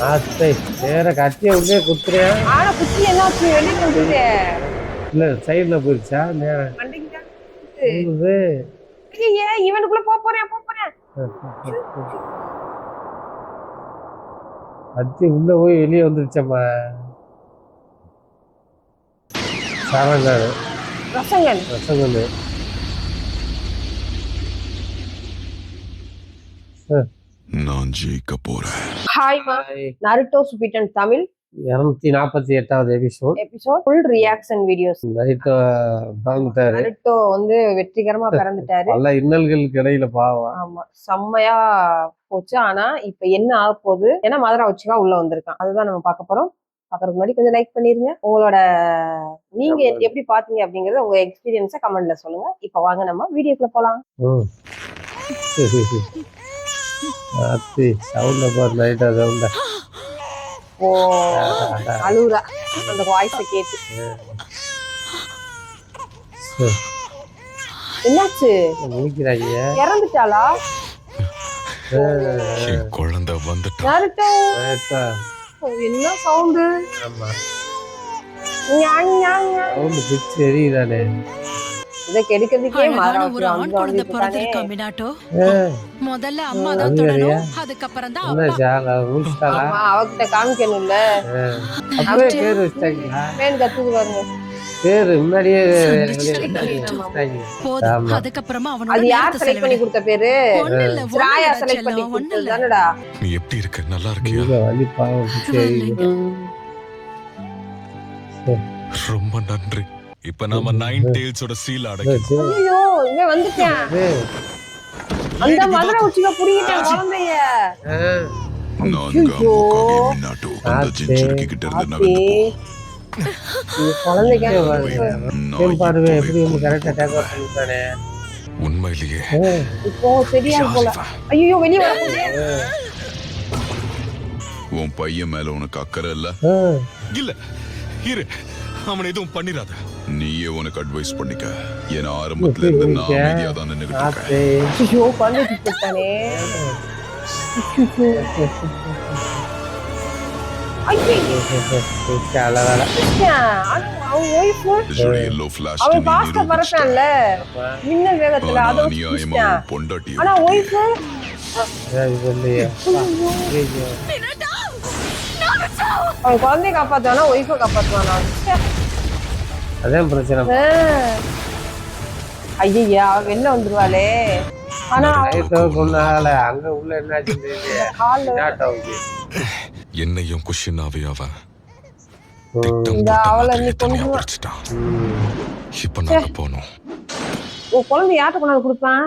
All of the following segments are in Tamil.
ஆத்தை வேற கத்திய உள்ளே குத்துறியா? ஆனா குச்சி என்னாச்சு வெளியே வந்துட்டு இல்ல சைடுல போயிருச்சா? மண்டைக்கு தான் போகுது. ஐயே இவனுக்குள்ள போறேன் கத்தி உள்ள போய் வெளியே வந்துருச்சம்மா. சாரங்காடு ரசங்கன் ரசங்கன்னு. நான் ஜெயிக்க போறேன். ஹாய் மா நருட்டோ சுபிட்டன் தமிழ் 248வது episode full reaction videos. Night பிறந்துட்டாரு. நருட்டோ வந்து வெற்றிகரமா பிறந்துட்டாரு. பல இன்னல்களுக்கு இடையில பாவம். ஆமா செம்மையா போச்சு. ஆனா இப்ப என்ன ஆக போகுது? ஏன்னா மதுரா உச்சிகா உள்ள வந்திருக்கான். அதுதான் நம்ம பார்க்க போறோம். பாக்குறதுக்கு முன்னாடி கொஞ்சம் லைக் பண்ணிருங்க. உங்களோட நீங்க எப்படி பாத்தீங்க அப்படிங்கறத உங்க எக்ஸ்பீரியன்ஸ கமெண்ட்ல சொல்லுங்க. இப்ப வாங்க நம்ம வீடியோக்குள்ள போலாம். சவுண்ட பாரு. லைட்டா சவுண்ட. ஓ அழுகுறா அந்த வாய்ஸ கேட்டு. என்னாச்சு? முடிக்கிறாங்க. இறந்துட்டாளா? குழந்தை வந்துட்டா. நருட்டோ என்ன சவுண்டு? ஆமா சவுண்டு பிச்சு எரியுதானே. இத கெடுக்கிறதுக்கே முதல்ல அம்மா தான் தொடணும், அதுக்கப்புறம் தான் அவகிட்ட காமிக்கணும்ல. பேர் வச்சிட்டாங்களா? பேன் கத்துக்கு பாருங்க. பேரு முன்னாடியே அதுக்கப்புறமா அது யார் செலக்ட் பண்ணி கொடுத்த பேரு? ராயா செலக்ட் பண்ணி கொடுத்தது தானடா. நீ எப்படி இருக்க? நல்லா இருக்கியா? வலி பாவம் பிச்சு எரியுது. ரொம்ப நன்றி. இப்ப நாம 9 டேல்ஸோட சீல் அடைக்கணும். ஐயோ இங்க வந்துட்டேன். அந்த மதுரை உச்சிக புடிங்கிட்டேன் குழந்தைய. உண்மையிலேயே இப்போ சரியா போல. ஐயோ வெளிய வர போகுது. உன் பையன் மேல உனக்கு அக்கறை இல்ல? இல்ல இரு, அவனை எதுவும் பண்ணிராத. நீயே உனக்கு அட்வைஸ் பண்ணிக்க. ஏன்னா ஆரம்பத்துல இருந்து நான் அமைதியா தான் நின்னுகிட்டு இருக்கேன். ஐயோ பண்ணிட்டு போட்டானே. குழந்தைய காப்பாத்துவானா ஒய்ஃபை காப்பாத்துவானா? அதான் பிரச்சனை. ஐயா வெளில வந்துருவாளே. ஆனா அங்க உள்ள என்னாச்சு? என்னையும் குஷினாவே அவன் அவளை நீ கொண்டு இப்ப நாங்க போனோம். குழந்தை யார்ட்ட கொண்டாந்து கொடுப்பான்?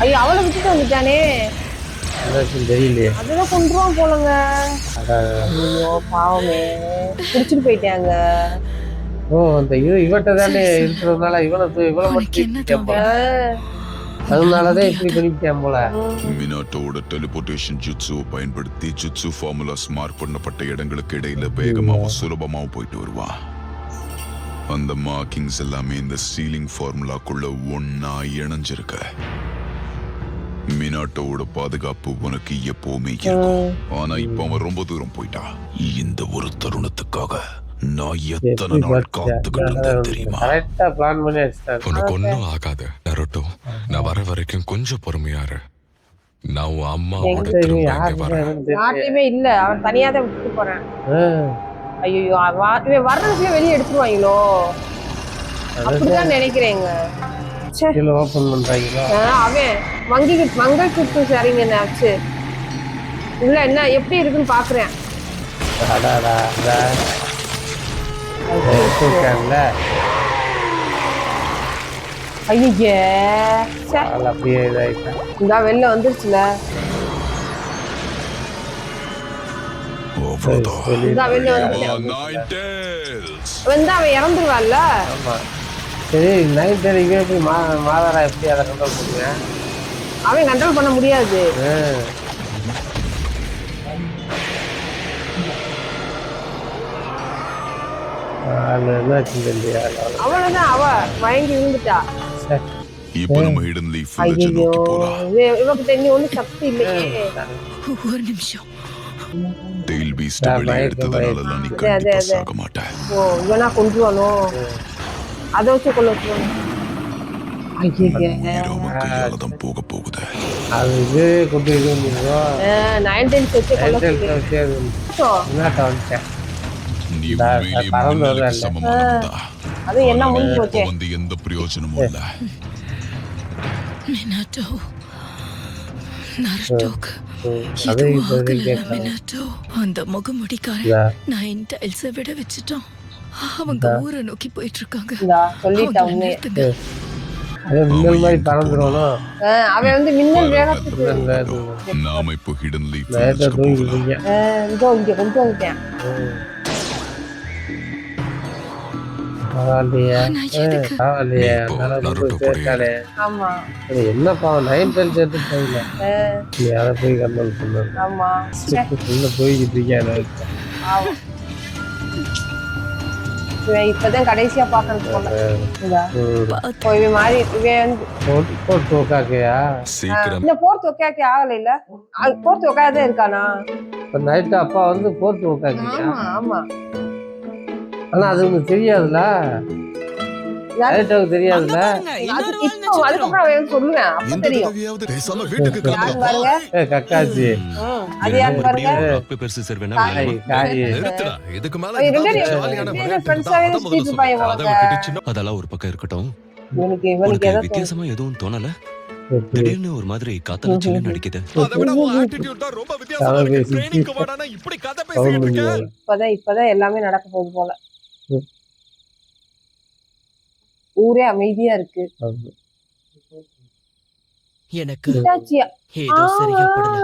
ஐயோ அவளை விட்டுட்டு வந்துட்டானே. தெரியலையே. அதுதான் கொண்டுருவான் போலங்க. ஐயோ பாவமே குடிச்சிட்டு போயிட்டாங்க. ஓ அந்த இவட்ட தானே இருக்கிறதுனால இவளை மட்டும் அதனாலதான் இப்படி பண்ணிவிட்டேன் போல. மினாட்டோட டெலிபோர்டேஷன் ஜுட்ஸுவை பயன்படுத்தி ஜுட்ஸு ஃபார்முலாஸ் மார்க் பண்ணப்பட்ட இடங்களுக்கு இடையில வேகமாவும் சுலபமாவும் போயிட்டு வருவான். அந்த மார்க்கிங்ஸ் எல்லாமே இந்த சீலிங் ஃபார்முலாக்குள்ள ஒன்னா இணைஞ்சிருக்க. மினாட்டோட பாதுகாப்பு உனக்கு எப்பவுமே இருக்கும். ஆனா இப்ப அவன் ரொம்ப தூரம் போயிட்டா. இந்த ஒரு தருணத்துக்காக நான் எத்தனை நாள் காத்துக்கிட்டு இருந்தேன் தெரியுமா? உனக்கு ஒன்னும் ஆகாது நருட்டோ. நான் வர வரைக்கும் கொஞ்சம் பொறுமையா இரு. நான் உன் அம்மாவோட திரும்ப வரேன். யார்ட்டையுமே இல்ல, அவன் தனியா தான் விட்டுட்டு போறேன். ஐயோ இவன் வர்றதுக்குள்ள வெளியே எடுத்துருவாங்களோ அப்படிதான் நினைக்கிறேங்க. அவன் மங்கள் சுத்து சரிங்க ஆச்சு. இதுல என்ன எப்படி இருக்குன்னு பாக்குறேன். இந்த வெளில வந்துருச்சுல. அவன் இறந்துருவான்ல. சரி நைட் எப்படி மாதாரா எப்படி அதை கண்ட்ரோல் பண்ணுவேன்? அவன் கண்ட்ரோல் பண்ண முடியாது. என்னாச்சு இல்லையா? அவ்வளவுதான், அவ மயங்கி விழுந்துட்டா. இப்போ நம்ம ஹிடன் லீஃப் வில்லேஜ் ஐயோ நோக்கி போலாம். இவகிட்ட இனி ஒண்ணு சக்தி இல்லையே. ஒரு நிமிஷம். டெயில் பீஸ்ட் வெளியே எடுத்ததனால நீ கண்டிப்பா சாக மாட்ட. ஓ இவனா கொன்றுவானோ, அதை வச்சு கொள்ள வச்சுருவானோ. உயிராம கையால தான் போக போகுது. அது இது கொண்டு இது பண்ணிடுவோம். 9 டைல்ஸ் வச்சு கொள்ள வச்சு அது முன்னாட்ட வந்துட்டேன். நீ உண்மையிலேயே மின்னலுக்கு சமமானவன்டா. அது என்ன முடிஞ்சு இப்போ போச்சே. வந்து எந்த பிரயோஜனமும் இல்ல. மினாட்டோ, நருட்டோக்கு அது இது இப்போ ஆகல கேட்கலாம். மினாட்டோ. அந்த முகமுடிக்காரன் 9 டைல்ஸை விட வச்சுட்டான். அவங்க ஊரை நோக்கி போயிட்டு இருக்காங்க. சொல்லிட்டா அவங்கள உண்மையை. நிறுத்துங்க. அது மின்னல் மாதிரி பறந்துடணும். அவன் வந்து மின்னல் வேகத்துக்கு நாம இப்போ ஹிடன் லீஃப் நேரத்தை தூங்கிட்டீங்க. இதோ இங்க கொண்டு வந்துட்டேன். பரவாயில்லையே நான் எதுக்கு? பரவாயில்லையே இப்போ அதனால ரொம்ப நருட்டோ சேர்த்தாலே. ஆமா என்ன பாவம் 9 டைல்ஸ் எடுத்து போயில நீ அதை போய் கண்ட்ரோல் பண்ணு. ஆமா உள்ள போய்கிட்டு இருக்கேன். ஆமா. இவன் இப்பதான் கடைசியா பாக்குறது போல. இதா. இப்போ இவன் மாறி இவன் வந்து போட்டு உக்காக்கையா சீக்கிரம் இந்த போர்த்து ஒக்காக்கி ஆகல இல்ல, போர்த்து ஒக்காதான் இருக்கானா? இப்போ நைட்டு அப்பா வந்து போட்டு உக்காக்கியா. ஆமா ஆமா. ஆனா அது உனக்கு தெரியாதுல்ல, நைட்டுக்கு தெரியாதுல்ல. அது இப்போ அதுக்கப்புறம் அவன் வந்து சொல்லுவேன், அப்ப தெரியும். பேசாம வீட்டுக்கு யாரு பாருங்க. கக்காச்சி அது யாரு பாருங்க. காய் காய் இதுக்கு மேல ஐயோ, ரெண்டு இதுதான் பேரும் ஜாலியான ரெண்டு விளையாட்டு ஃப்ரெண்ட்ஸாவே தான். சுத்திட்டு இருப்பாங்க அதை போல. விட்டுட்டு சின்ன- அதெல்லாம் ஒரு பக்கம் இருக்கட்டும். இவனுக்கு உனக்கு ஏதோ வித்தியாசமா எதுவும் தோணல? திடீர்னு ஒரு மாதிரி காத்தல சில்லுன்னு அடிக்குது. அதை விட உன் attitude தான் ரொம்ப வித்தியாசமா இருக்கு. ட்ரெயினிங்க்கு வாடானா இப்படி கதை பேசிட்டு இருக்க. இப்பதான் எல்லாமே நடக்க போகுது போல. ஊரே அமைதியா இருக்கு. எனக்கு இட்டாச்சியா? ஏதோ சரியா படல.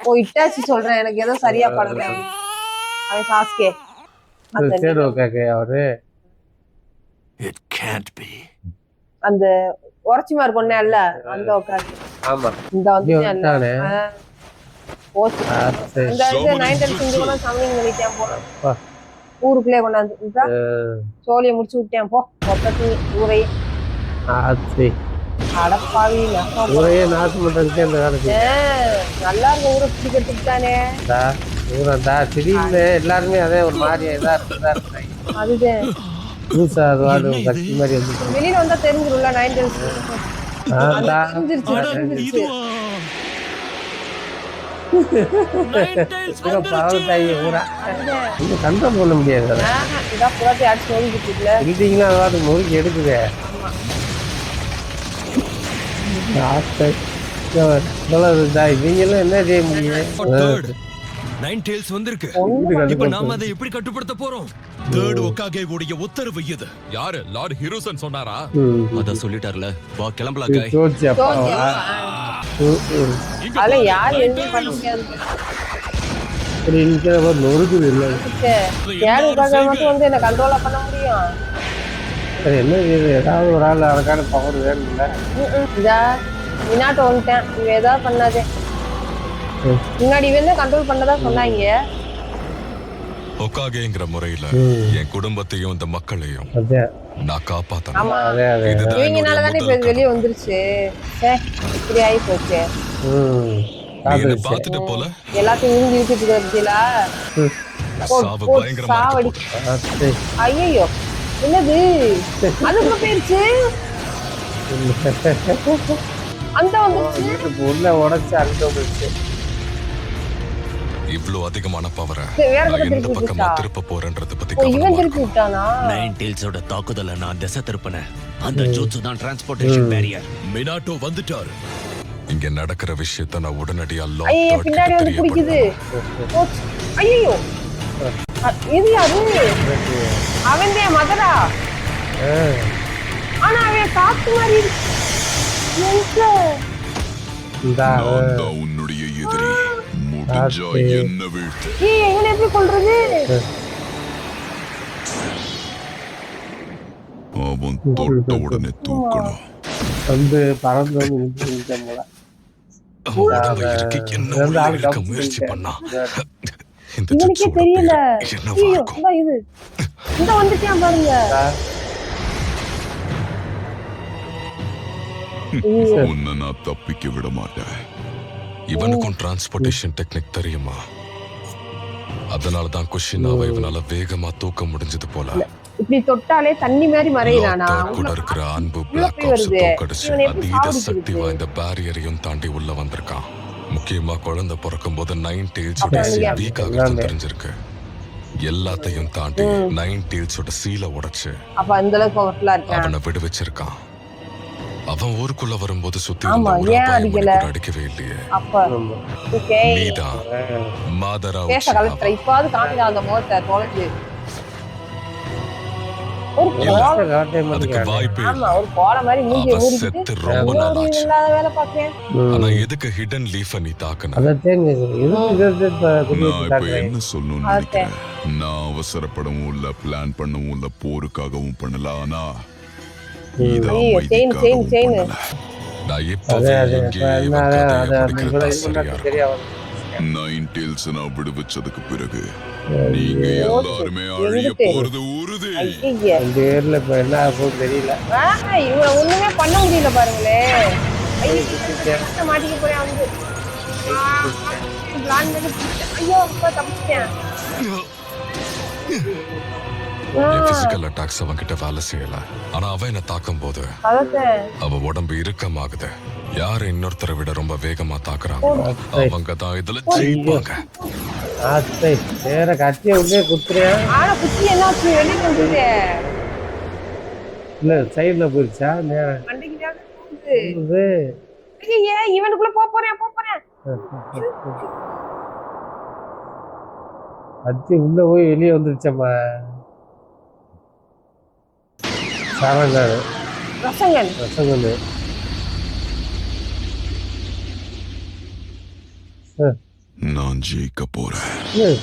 ஓ இட்டாச்சி சொல்றேன், எனக்கு ஏதோ சரியா படல. அவன் சாஸ்கே சரி உக்காக்கே அவரு It can't be. அந்த உரச்சிமார் பொண்ணேல்ல அந்த உட்காந்து ஆமா இந்த வந்து வந்துட்டானே. போச்சு. இந்த இது 9 டைல்ஸ் இங்க கூட சமையல் பண்ணிட்டேன் போல. ஊருக்குள்ளே கொண்டாந்து இதா சோழியை முடிச்சு விட்டேன் போ. மொத்தத்தையும் ஊரையே அடப்பாவி நகம். ஊரையே நாட்டு பண்றதுக்கே அந்த காலத்துல நல்லா இருக்க ஊரை பிடிக்கிறதுக்கு தானே. ஊரா திடீர்னு எல்லாருமே அதே ஒரு மாதிரியா இதா இருந்தாங்க. அதுதான் புதுசா அது வாடு கட்சி மாதிரி வந்து வெளியில வந்தா தெரிஞ்சிரும்ல 9 டைல்ஸ். தெரிஞ்சிருச்சு. பரவத்தாயி ஊரா இன்னும் கண்ட்ரோல் பண்ண முடியாது. இதான் புறத்தை அடிச்சு நோக்கிட்டு பில்டிங்லாம் அது வாட்டு முறுக்கி எடுக்குது. இவங்கெல்லாம் என்ன செய்ய முடியும்? 9 டைல்ஸ் வந்திருக்கு. இப்போ நாம அதை எப்படி கட்டுப்படுத்த போறோம்? தேர்ட் ஒக்காகேவுடைய உத்தரவு இது. யாரு லார்ட் ஹிரோசன் சொன்னாரா? அத சொல்லிட்டார்ல. வா கிளம்பலாம் காய். அதுல யாரு எதுவும் பண்ண முடியாது. நொறுக்குது இல்லை யாருக்காக மட்டும் வந்து என்ன கண்ட்ரோலா பண்ண முடியும்? என்ன செய்யுது? ஏதாவது ஒரு ஆள் அதுக்கான பவர் வேணும்ல. இதா மினாட்டோ வந்துட்டேன். இவன் ஏதாவது பண்ணாதே. முன்னாடி இவன் கண்ட்ரோல் பண்ணதா சொன்னாங்க. ஒக்காகேங்கிற முறையில என் குடும்பத்தையும் இந்த மக்களையும் நான் காப்பாத்தணும். ஆமா இதுதான் இவங்கனாலதானே இப்ப இது வெளியே வந்துருச்சு. இப்படி ஆகி போச்சு. நீ என்னை பார்த்துட்டு போல. எல்லாத்தையும் இருந்து இழுத்துட்டு இருந்துச்சுல. சாவு பயங்கரமா சாவடி. ஐயோ என்னது அதுக்குள்ள போயிருச்சு. அந்த வந்துருச்சு உள்ள உடச்சு அங்க போயிடுச்சு. இவ்ளோ அதிகமான பவரை வேற நான் பக்கம் எந்த திருப்பி பக்கமா விட்டா. திருப்ப போறேன்றத பத்தி ஓ, இவன் கவனமா திருப்பி இருக்கணும். விட்டானா? 9 டைல்ஸோட தாக்குதலை நான் திசை திருப்பினேன். அந்த ஜூட்சு தான் டிரான்ஸ்போர்ட்டேஷன் பேரியர். மினாட்டோ வந்துட்டாரு. இங்க நடக்கிற விஷயத்த நான் உடனடியா ஐயோ லார்ட் பின்னாடி வந்து பிடிக்குது. ஐயோ இது யாரு? அவன் தான் மதரா. ஆனா அவன் காத்து மாதிரி இருக்கு. உன்னுடைய எதிரி முடிஞ்சா என்ன வீழ்த்து. இவனை எப்படி கொல்றது? அவன் தொட்ட உடனே தூக்கணும். வந்து பறந்து போல அவன் உடம்பை இறுக்கி என்ன உள்ள இழுக்க முயற்சி பண்ணா. இந்த இவனுக்கே ஜுட்ஸோட தெரியல. பேர் என்னவா ஐயோ இருக்கும்? இது இந்த வந்துட்டான் பாருங்க. உன்னை நான் தப்பிக்க விட மாட்டேன். இவனுக்கும் டிரான்ஸ்போர்டேஷன் டெக்னிக் தெரியுமா? அதனாலதான் குஷினாவை இவனால வேகமா தூக்க முடிஞ்சது போல. இப்படி தொட்டாலே தண்ணி மாதிரி மறையிறானா? கூட இருக்கிற அன்பு பிளாக் ஆப்ஸ் தூக்கடிச்சு அதீத சக்தி வாய்ந்த பேரியரையும் தாண்டி உள்ள வந்திருக்கான். முக்கியமா குழந்தை பிறக்கும் போது 9 டெயில்ஸோட சீல் வீக் ஆகுதுன்னு தெரிஞ்சிருக்கு. எல்லாத்தையும் தாண்டி 9 டெயில்ஸோட சீலை உடைச்சு அப்ப அந்த அளவுக்கு பவர்ஃபுல்லா இருக்கான். அவனை விடுவிச்சிருக்கான். அவன் ஊருக்குள்ள வரும்போது சுத்தி ஆமா, இருந்த ஒரு ஏன் அபாயம் அடிக்கல? கூட அடிக்கவே இல்லையே. அப்ப ஓகே நீதான் மாதரா பேச கலெக்டர் இப்பாவது காமிடா அந்த முகத்தை தொலைச்சு. ஒரு கோலம் அதுக்கு வாய்ப்பே ஆமா, இல்ல. ஒரு கோலம் மாதிரி மூஞ்சிய அவ மூடிட்டு செத்து ரொம்ப நாள் ஆச்சு. இல்லாத வேலை பாக்குறேன். ஆனா எதுக்கு ஹிடன் லீஃப நீ தாக்குன? நான் இப்ப என்ன சொல்லணும்னு நினைக்கிறேன். நான் அவசரப்படவும் இல்ல, பிளான் பண்ணவும் இல்ல, போருக்காகவும் பண்ணல. ஆனா இது ஐயோ, செயின் அமைதிக்காகவும் செயின் பண்ணல. நான் இப்பவே இங்கே இவன் கதையை முடிக்கிறதா சரியா இருக்கும். 9 டெயில்ஸ் நான் விடுவிச்சதுக்கு பிறகு நீங்க எல்லாருமே அழிய போறது உறுதி. ஐயே, என்ன ஆகும் தெரியல. இவனை ஒண்ணுமே பண்ண முடியல பாருங்களே. ஐயோ, மாட்டிக்க போறேன் வந்து. பிளான் பண்ணி பிடிச்சேன். ஐயோ, இப்ப தப்பிச்சிட்டேன். என் பிசிக்கல் அட்டாக்ஸ் அவன் கிட்ட வேலை செய்யல. ஆனா அவன் என்ன தாக்கும் போது அதான் அவ உடம்பு இறுக்கமாகுது. யாரு இன்னொருத்தரை விட ரொம்ப வேகமா தாக்குறாங்க அவங்க தான் இதுல ஜெயிப்பாங்க. வேற கத்திய உள்ளே குத்துறேன். ஆனா குச்சி என்னாச்சு? வெளியே வந்துட்டு இல்ல சைடுல போயிருச்சா? மண்டைக்கு போகுது. ஐயே, இவனுக்குள்ள போறேன். கத்தி உள்ள போய் வெளியே வந்துருச்சம்மா. சாரங்காடு ரசங்கல் நான் ஜெயிக்க போறேன்.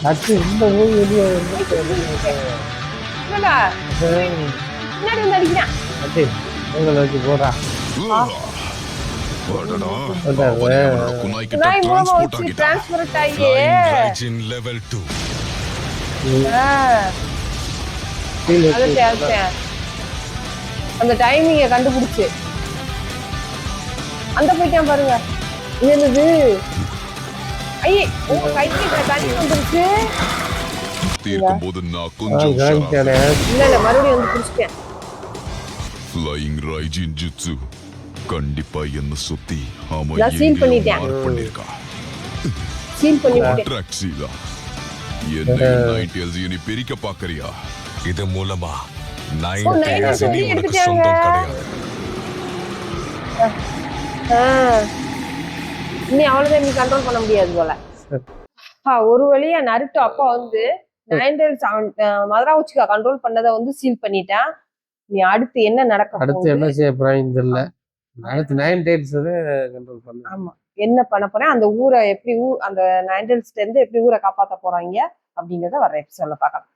கத்தி உள்ள போய் வெளியே என்னடா முன்னாடி வந்து அடிக்கிறான். கத்தி உங்களை வச்சு போடுறா. அடடா, அடடா. அவன் என்னோட குனாய்கிட்ட நாய் மூலமா transport வச்சு ஆகிட்டான். டிரான்ஸ்பரட் ஆகியே. ரைஜின் லெவல் 2 அழுத்தேன். அந்த டைமிங்க கண்டுபிடிச்சு அந்த போயிட்டான் பாருங்க. இது என்னது? ஐயே, உங்க கைக்கு தண்ணி வந்துருச்சு. தீர்க்கும்போது நான் கொஞ்சம் உஷாரா. இல்ல மறுபடியும் வந்து பிடிச்சிட்டேன். Flying Raijin Jutsu கண்டிப்பா என்ன சுத்தி அவன் நான் seal பண்ணிட்டேன். மார்க் பண்ணிருக்கான். சீல் பண்ணி விட்டேன். ட்ராக்ஸிலா என்ன 9 டெயில்ஸ் நீ பிரிக்க பாக்கறியா? இது மூலமா ஓ, 9 9 டெயில்ஸ் சொல்லி இனி உனக்கு எடுத்துட்டாங்க. சொந்தம் கிடையாது. இனி அவ்வளவுதான், நீ கண்ட்ரோல் பண்ண முடியாது போல. ஒரு வழியா நருட்டோ அப்பா வந்து 9 டெயில்ஸ் மதுரா உச்சிகா கண்ட்ரோல் பண்ணதை வந்து சீல் பண்ணிட்டான். நீ அடுத்து என்ன நடக்க அடுத்து என்ன செய்ய போறாங்க தெரியல. அடுத்து 9 டேட்ஸ் கண்ட்ரோல் பண்ண. ஆமா, என்ன பண்ண போறேன், அந்த ஊரை எப்படி அந்த 9 டெயில்ஸ்ல இருந்து எப்படி ஊரை காப்பாத்த போறாங்க அப்படிங்கறத வர எபிசோட்ல பார்க்கலாம்.